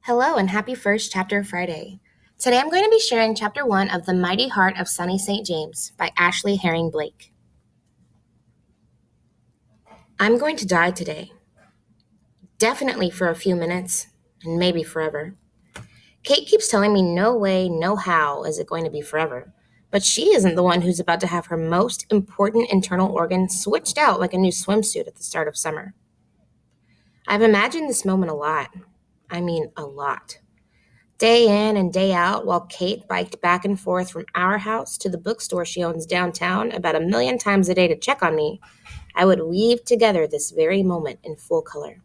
Hello and happy first chapter Friday. Today I'm going to be sharing chapter 1 of The Mighty Heart of Sunny St. James by Ashley Herring Blake. I'm going to die today. Definitely for a few minutes, and maybe forever. Kate keeps telling me no way, no how is it going to be forever. But she isn't the one who's about to have her most important internal organ switched out like a new swimsuit at the start of summer. I've imagined this moment a lot. I mean, a lot. Day in and day out, while Kate biked back and forth from our house to the bookstore she owns downtown about a million times a day to check on me, I would weave together this very moment in full color.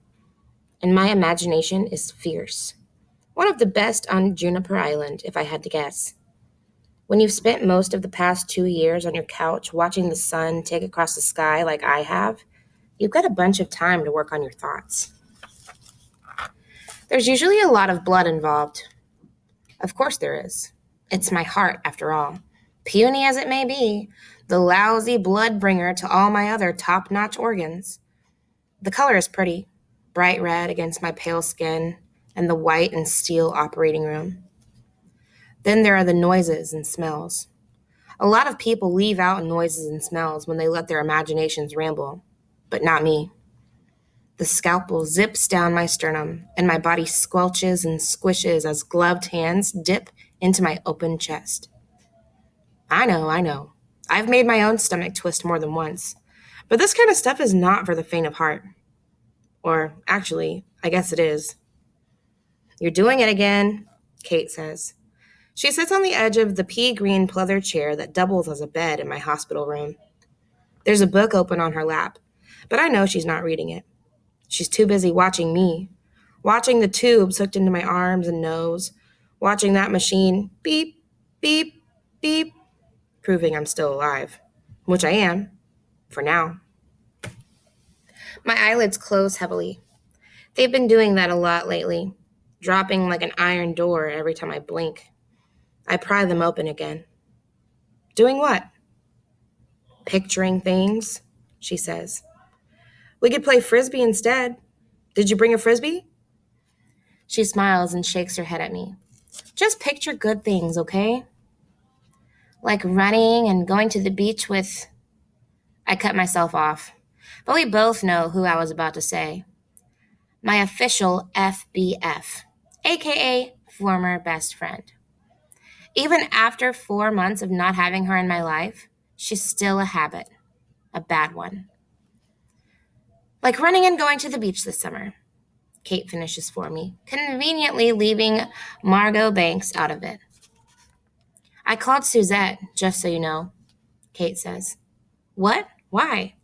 And my imagination is fierce. One of the best on Juniper Island, if I had to guess. When you've spent most of the past 2 years on your couch watching the sun take across the sky like I have, you've got a bunch of time to work on your thoughts. There's usually a lot of blood involved. Of course there is. It's my heart, after all. Puny as it may be, the lousy blood bringer to all my other top-notch organs. The color is pretty, bright red against my pale skin and the white and steel operating room. Then there are the noises and smells. A lot of people leave out noises and smells when they let their imaginations ramble, but not me. The scalpel zips down my sternum, and my body squelches and squishes as gloved hands dip into my open chest. I know. I've made my own stomach twist more than once. But this kind of stuff is not for the faint of heart. Or, actually, I guess it is. You're doing it again, Kate says. She sits on the edge of the pea-green pleather chair that doubles as a bed in my hospital room. There's a book open on her lap, but I know she's not reading it. She's too busy watching me, watching the tubes hooked into my arms and nose, watching that machine beep, beep, beep, proving I'm still alive, which I am, for now. My eyelids close heavily. They've been doing that a lot lately, dropping like an iron door every time I blink. I pry them open again. Doing what? Picturing things, she says. We could play frisbee instead. Did you bring a frisbee? She smiles and shakes her head at me. Just picture good things, okay? Like running and going to the beach with... I cut myself off, but we both know who I was about to say. My official FBF, aka former best friend. Even after 4 months of not having her in my life, she's still a habit, a bad one. Like running and going to the beach this summer. Kate finishes for me, conveniently leaving Margot Banks out of it. I called Suzette, just so you know, Kate says. What? Why?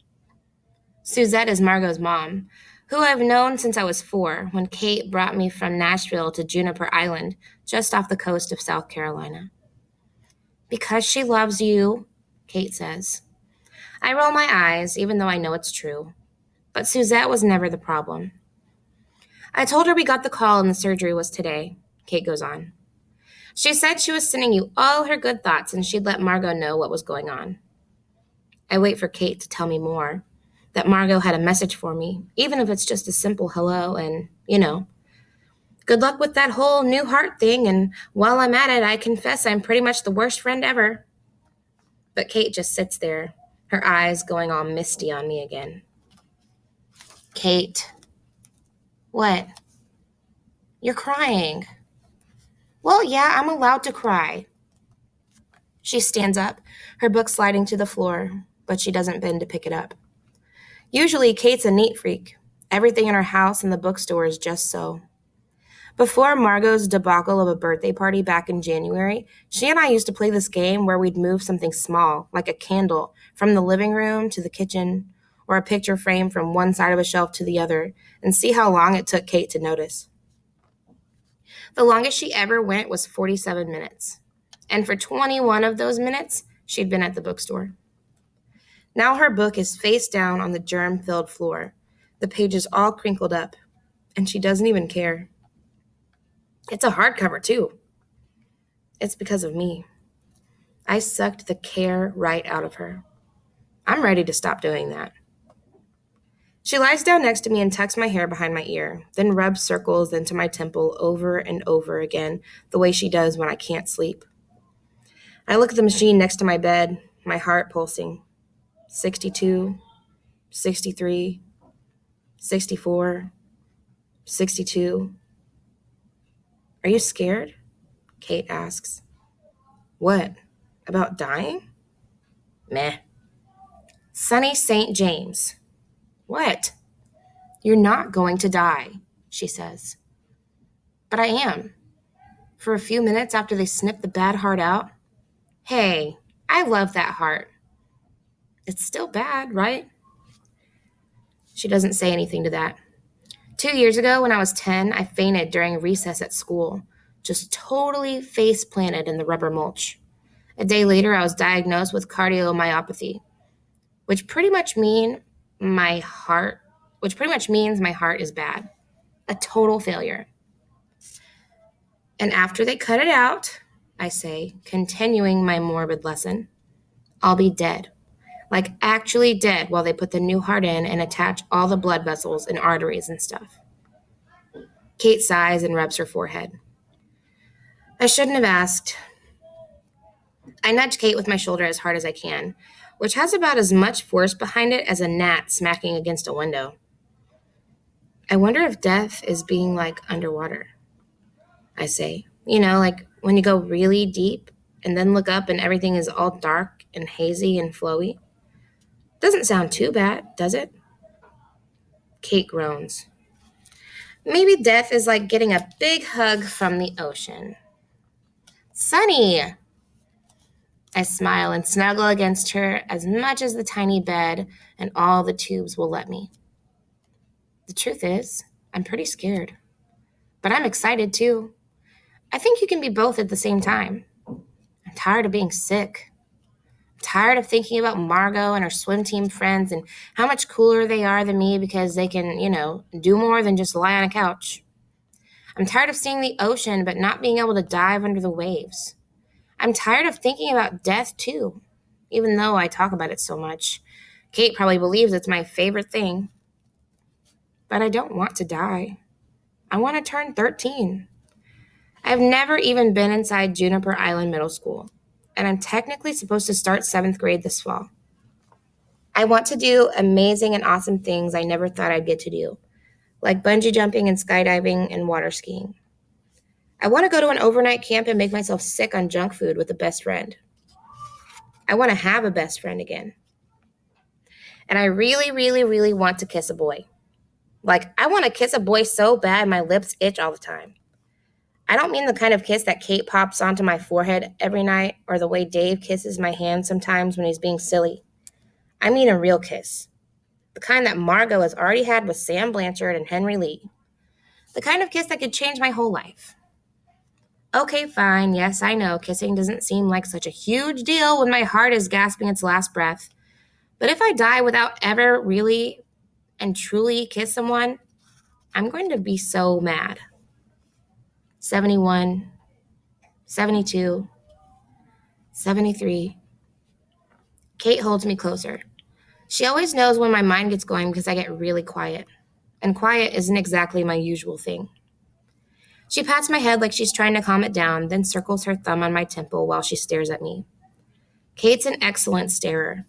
Suzette is Margot's mom, who I've known since I was 4, when Kate brought me from Nashville to Juniper Island, just off the coast of South Carolina. Because she loves you, Kate says. I roll my eyes, even though I know it's true. But Suzette was never the problem. I told her we got the call and the surgery was today, Kate goes on. She said she was sending you all her good thoughts and she'd let Margot know what was going on. I wait for Kate to tell me more, that Margot had a message for me, even if it's just a simple hello and, good luck with that whole new heart thing, and while I'm at it, I confess I'm pretty much the worst friend ever. But Kate just sits there, her eyes going all misty on me again. Kate. What? You're crying. Well, yeah, I'm allowed to cry. She stands up, her book sliding to the floor, but she doesn't bend to pick it up. Usually, Kate's a neat freak. Everything in her house and the bookstore is just so. Before Margot's debacle of a birthday party back in January, she and I used to play this game where we'd move something small, like a candle, from the living room to the kitchen, or a picture frame from one side of a shelf to the other, and see how long it took Kate to notice. The longest she ever went was 47 minutes, and for 21 of those minutes, she'd been at the bookstore. Now her book is face down on the germ-filled floor, the pages all crinkled up, and she doesn't even care. It's a hardcover, too. It's because of me. I sucked the care right out of her. I'm ready to stop doing that. She lies down next to me and tucks my hair behind my ear, then rubs circles into my temple over and over again, the way she does when I can't sleep. I look at the machine next to my bed, my heart pulsing. 62, 63, 64, 62. Are you scared? Kate asks. What? About dying? Meh. Sunny St. James. What? You're not going to die, she says. But I am. For a few minutes after they snip the bad heart out. Hey, I love that heart. It's still bad, right? She doesn't say anything to that. 2 years ago, when I was 10, I fainted during recess at school, just totally face planted in the rubber mulch. A day later, I was diagnosed with cardiomyopathy, which pretty much means my heart is bad, a total failure. And after they cut it out, I say, continuing my morbid lesson, I'll be dead. Like actually dead while they put the new heart in and attach all the blood vessels and arteries and stuff. Kate sighs and rubs her forehead. I shouldn't have asked. I nudge Kate with my shoulder as hard as I can, which has about as much force behind it as a gnat smacking against a window. I wonder if death is being like underwater, I say. Like when you go really deep and then look up and everything is all dark and hazy and flowy. Doesn't sound too bad, does it? Kate groans. Maybe death is like getting a big hug from the ocean. Sunny! I smile and snuggle against her as much as the tiny bed and all the tubes will let me. The truth is, I'm pretty scared. But I'm excited too. I think you can be both at the same time. I'm tired of being sick. I'm tired of thinking about Margot and her swim team friends and how much cooler they are than me because they can, do more than just lie on a couch. I'm tired of seeing the ocean but not being able to dive under the waves. I'm tired of thinking about death too, even though I talk about it so much. Kate probably believes it's my favorite thing. But I don't want to die. I want to turn 13. I've never even been inside Juniper Island Middle School, and I'm technically supposed to start 7th grade this fall. I want to do amazing and awesome things I never thought I'd get to do, like bungee jumping and skydiving and water skiing. I want to go to an overnight camp and make myself sick on junk food with a best friend. I want to have a best friend again. And I really, really, really want to kiss a boy. Like, I want to kiss a boy so bad my lips itch all the time. I don't mean the kind of kiss that Kate pops onto my forehead every night or the way Dave kisses my hand sometimes when he's being silly. I mean a real kiss. The kind that Margot has already had with Sam Blanchard and Henry Lee. The kind of kiss that could change my whole life. Okay, fine. Yes, I know kissing doesn't seem like such a huge deal when my heart is gasping its last breath. But if I die without ever really and truly kiss someone, I'm going to be so mad. 71, 72, 73. Kate holds me closer. She always knows when my mind gets going because I get really quiet. And quiet isn't exactly my usual thing. She pats my head like she's trying to calm it down, then circles her thumb on my temple while she stares at me. Kate's an excellent starer.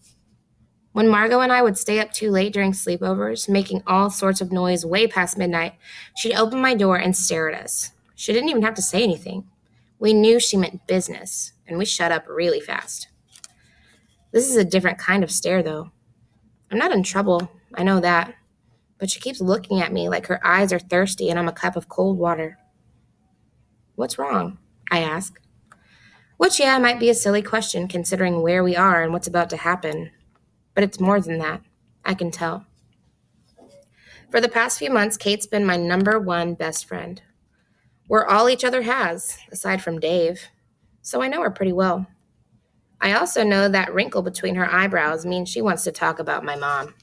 When Margot and I would stay up too late during sleepovers, making all sorts of noise way past midnight, she'd open my door and stare at us. She didn't even have to say anything. We knew she meant business, and we shut up really fast. This is a different kind of stare, though. I'm not in trouble, I know that. But she keeps looking at me like her eyes are thirsty and I'm a cup of cold water. What's wrong? I ask. Which, might be a silly question considering where we are and what's about to happen. But it's more than that. I can tell. For the past few months, Kate's been my number one best friend. We're all each other has, aside from Dave. So I know her pretty well. I also know that wrinkle between her eyebrows means she wants to talk about my mom.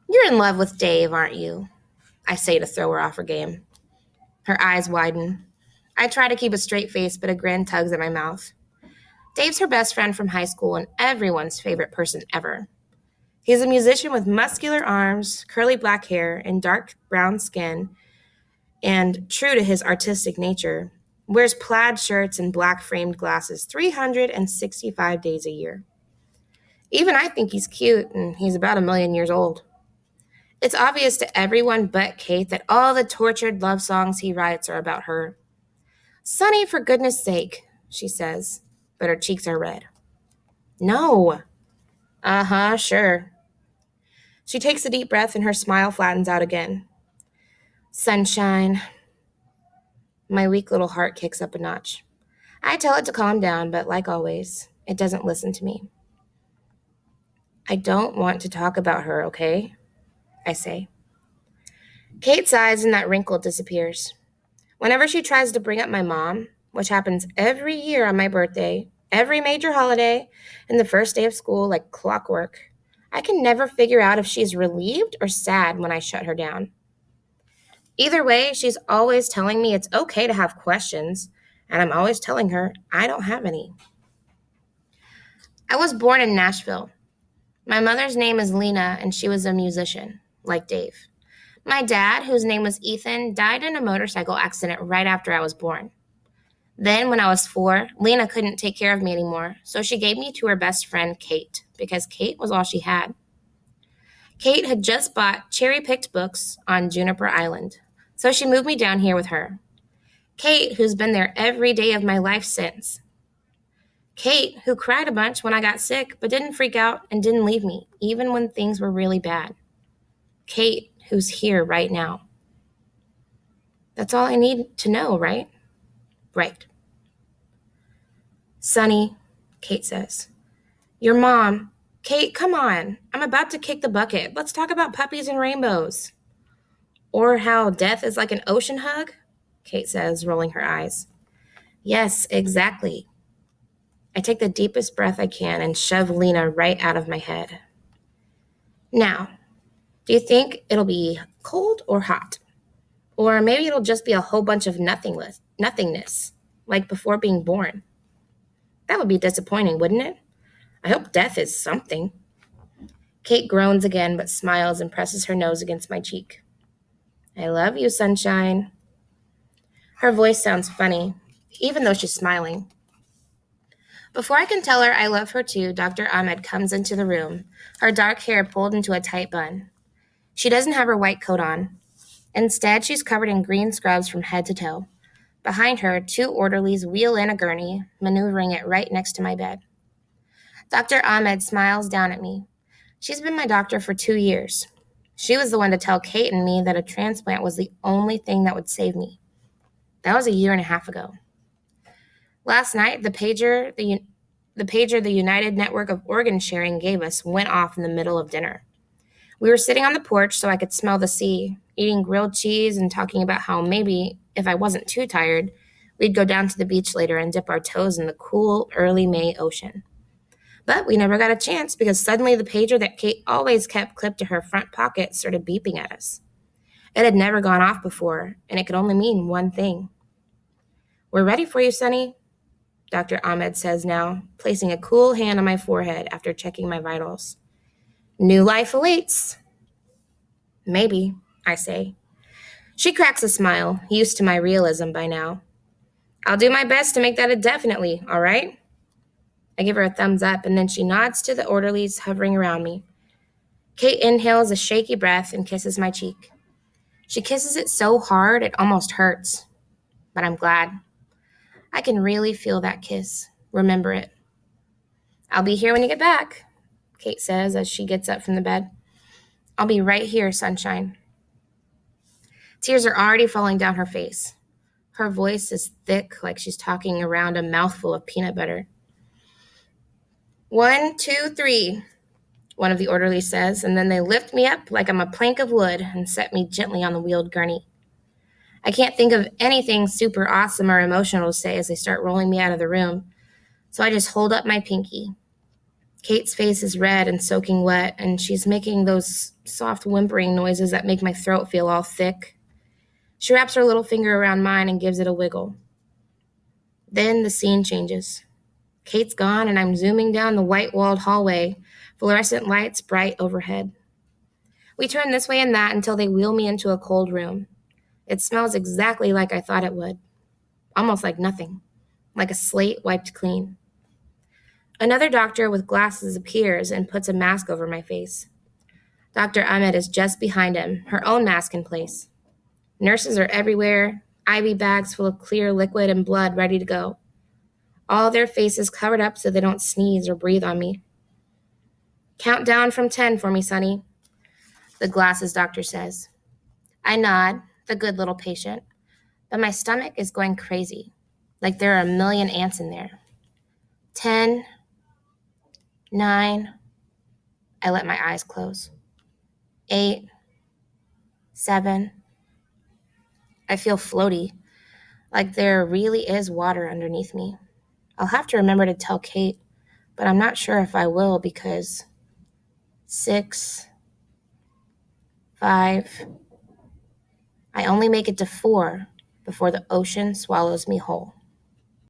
You're in love with Dave, aren't you? I say to throw her off her game. Her eyes widen. I try to keep a straight face, but a grin tugs at my mouth. Dave's her best friend from high school and everyone's favorite person ever. He's a musician with muscular arms, curly black hair, and dark brown skin, and true to his artistic nature, wears plaid shirts and black framed glasses 365 days a year. Even I think he's cute, and he's about 1,000,000 years old. It's obvious to everyone but Kate that all the tortured love songs he writes are about her. "Sonny, for goodness sake," she says, but her cheeks are red. "No." "Uh-huh, sure." She takes a deep breath and her smile flattens out again. "Sunshine." My weak little heart kicks up a notch. I tell it to calm down, but like always, it doesn't listen to me. "I don't want to talk about her, okay?" I say. Kate sighs and that wrinkle disappears. Whenever she tries to bring up my mom, which happens every year on my birthday, every major holiday, and the first day of school like clockwork, I can never figure out if she's relieved or sad when I shut her down. Either way, she's always telling me it's okay to have questions, and I'm always telling her I don't have any. I was born in Nashville. My mother's name is Lena, and she was a musician, like Dave. My dad, whose name was Ethan, died in a motorcycle accident right after I was born. Then, when I was 4, Lena couldn't take care of me anymore, so she gave me to her best friend, Kate, because Kate was all she had. Kate had just bought cherry-picked books on Juniper Island, so she moved me down here with her. Kate, who's been there every day of my life since. Kate, who cried a bunch when I got sick, but didn't freak out and didn't leave me, even when things were really bad. Kate, who's here right now. That's all I need to know, right? Right. "Sonny," Kate says. "Your mom." "Kate, come on. I'm about to kick the bucket. Let's talk about puppies and rainbows." "Or how death is like an ocean hug," Kate says, rolling her eyes. "Yes, exactly." I take the deepest breath I can and shove Lena right out of my head. "Now, do you think it'll be cold or hot? Or maybe it'll just be a whole bunch of nothingness, like before being born. That would be disappointing, wouldn't it? I hope death is something." Kate groans again, but smiles and presses her nose against my cheek. "I love you, sunshine." Her voice sounds funny, even though she's smiling. Before I can tell her I love her too, Dr. Ahmed comes into the room, her dark hair pulled into a tight bun. She doesn't have her white coat on. Instead, she's covered in green scrubs from head to toe. Behind her, 2 orderlies wheel in a gurney, maneuvering it right next to my bed. Dr. Ahmed smiles down at me. She's been my doctor for 2 years. She was the one to tell Kate and me that a transplant was the only thing that would save me. That was a year and a half ago. Last night, the pager the United Network of Organ Sharing gave us went off in the middle of dinner. We were sitting on the porch so I could smell the sea, eating grilled cheese and talking about how maybe, if I wasn't too tired, we'd go down to the beach later and dip our toes in the cool, early May ocean. But we never got a chance because suddenly the pager that Kate always kept clipped to her front pocket started beeping at us. It had never gone off before, and it could only mean one thing. "We're ready for you, Sonny," Dr. Ahmed says now, placing a cool hand on my forehead after checking my vitals. "New life awaits." "Maybe," I say. She cracks a smile, used to my realism by now. "I'll do my best to make that a definitely, all right?" I give her a thumbs up, and then she nods to the orderlies hovering around me. Kate inhales a shaky breath and kisses my cheek. She kisses it so hard it almost hurts, but I'm glad. I can really feel that kiss, remember it. "I'll be here when you get back," Kate says as she gets up from the bed. "I'll be right here, sunshine." Tears are already falling down her face. Her voice is thick, like she's talking around a mouthful of peanut butter. "1, 2, 3, one of the orderlies says, and then they lift me up like I'm a plank of wood and set me gently on the wheeled gurney. I can't think of anything super awesome or emotional to say as they start rolling me out of the room, so I just hold up my pinky. Kate's face is red and soaking wet, and she's making those soft whimpering noises that make my throat feel all thick. She wraps her little finger around mine and gives it a wiggle. Then the scene changes. Kate's gone, and I'm zooming down the white-walled hallway, fluorescent lights bright overhead. We turn this way and that until they wheel me into a cold room. It smells exactly like I thought it would. Almost like nothing. Like a slate wiped clean. Another doctor with glasses appears and puts a mask over my face. Dr. Ahmed is just behind him, her own mask in place. Nurses are everywhere, IV bags full of clear liquid and blood ready to go. All their faces covered up so they don't sneeze or breathe on me. Count down from 10 for me, Sonny, the glasses doctor says. I nod, the good little patient, but my stomach is going crazy, like there are a million ants in there. 10, 9, I let my eyes close. 8, 7, I feel floaty, like there really is water underneath me. I'll have to remember to tell Kate, but I'm not sure if I will because 6, 5, I only make it to 4 before the ocean swallows me whole.